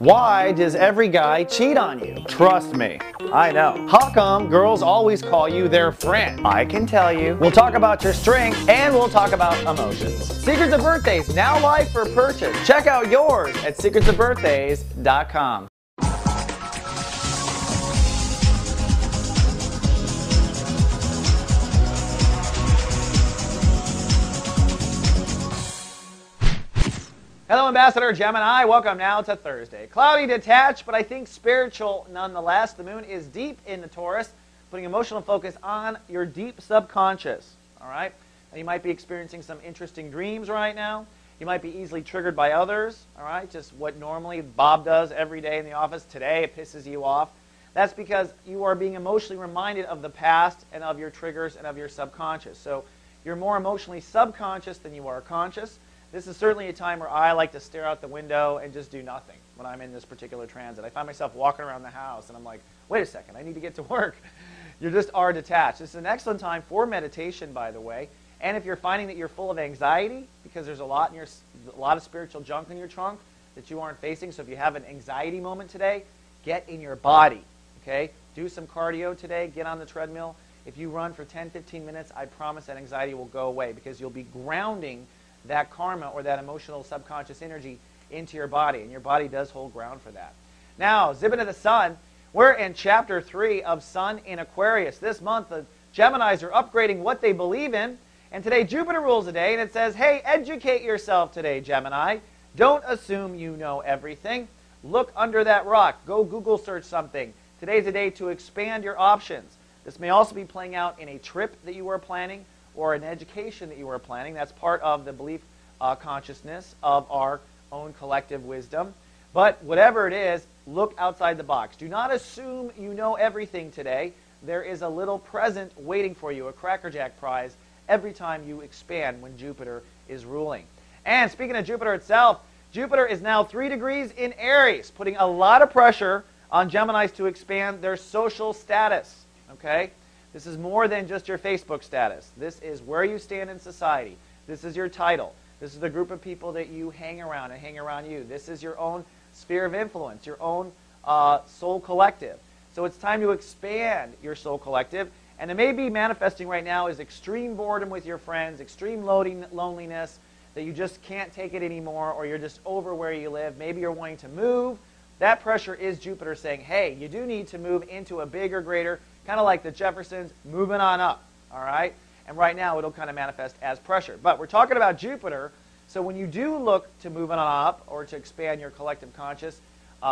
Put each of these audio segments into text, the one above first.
Why does every guy cheat on you? Trust me, I know. How come girls always call you their friend? I can tell you. We'll talk about your strengths and we'll talk about emotions. Secrets of Birthdays, now live for purchase. Check out yours at secretsofbirthdays.com. Hello, Ambassador Gemini. Welcome now to Thursday. Cloudy, detached, but I think spiritual nonetheless. The moon is deep in the Taurus, putting emotional focus on your deep subconscious. All right? Now, you might be experiencing some interesting dreams right now. You might be easily triggered by others. All right? Just what normally Bob does every day in the office. Today, it pisses you off. That's because you are being emotionally reminded of the past and of your triggers and of your subconscious. So you're more emotionally subconscious than you are conscious. This is certainly a time where I like to stare out the window and just do nothing when I'm in this particular transit. I find myself walking around the house and I'm like, wait a second, I need to get to work. You just are detached. This is an excellent time for meditation, by the way. And if you're finding that you're full of anxiety, because there's a lot of spiritual junk in your trunk that you aren't facing, so if you have an anxiety moment today, get in your body, okay? Do some cardio today, get on the treadmill. If you run for 10, 15 minutes, I promise that anxiety will go away because you'll be grounding that karma or that emotional subconscious energy into your body, and your body does hold ground for that. Now, zip into the sun. We're in chapter 3 of Sun in Aquarius. This month, the Geminis are upgrading what they believe in, and today Jupiter rules the day, and it says, hey, educate yourself today, Gemini. Don't assume you know everything. Look under that rock. Go Google search something. Today's a day to expand your options. This may also be playing out in a trip that you are planning, or an education that you are planning. That's part of the belief consciousness of our own collective wisdom. But whatever it is, look outside the box. Do not assume you know everything today. There is a little present waiting for you, a Cracker Jack prize, every time you expand when Jupiter is ruling. And speaking of Jupiter itself, Jupiter is now 3 degrees in Aries, putting a lot of pressure on Geminis to expand their social status. Okay? This is more than just your Facebook status. This is where you stand in society. This is your title. This is the group of people that you hang around and hang around you. This is your own sphere of influence, your own soul collective. So it's time to expand your soul collective. And it may be manifesting right now as extreme boredom with your friends, extreme loneliness, that you just can't take it anymore, or you're just over where you live. Maybe you're wanting to move. That pressure is Jupiter saying, hey, you do need to move into a bigger, greater, kind of like the Jeffersons, moving on up, all right? And right now, it'll kind of manifest as pressure. But we're talking about Jupiter, so when you do look to move on up or to expand your collective conscious,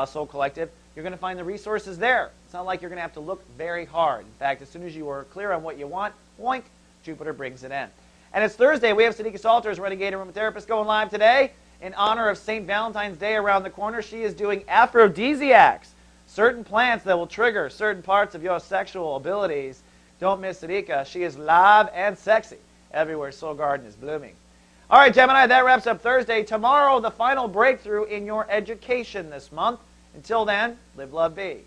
soul collective, you're going to find the resources there. It's not like you're going to have to look very hard. In fact, as soon as you are clear on what you want, boink, Jupiter brings it in. And it's Thursday. We have Sadika Salters, Renegade Aromatherapist, going live today in honor of St. Valentine's Day around the corner. She is doing aphrodisiacs. Certain plants that will trigger certain parts of your sexual abilities. Don't miss Sadika. She is live and sexy everywhere Soul Garden is blooming. All right, Gemini, that wraps up Thursday. Tomorrow, the final breakthrough in your education this month. Until then, live, love, be.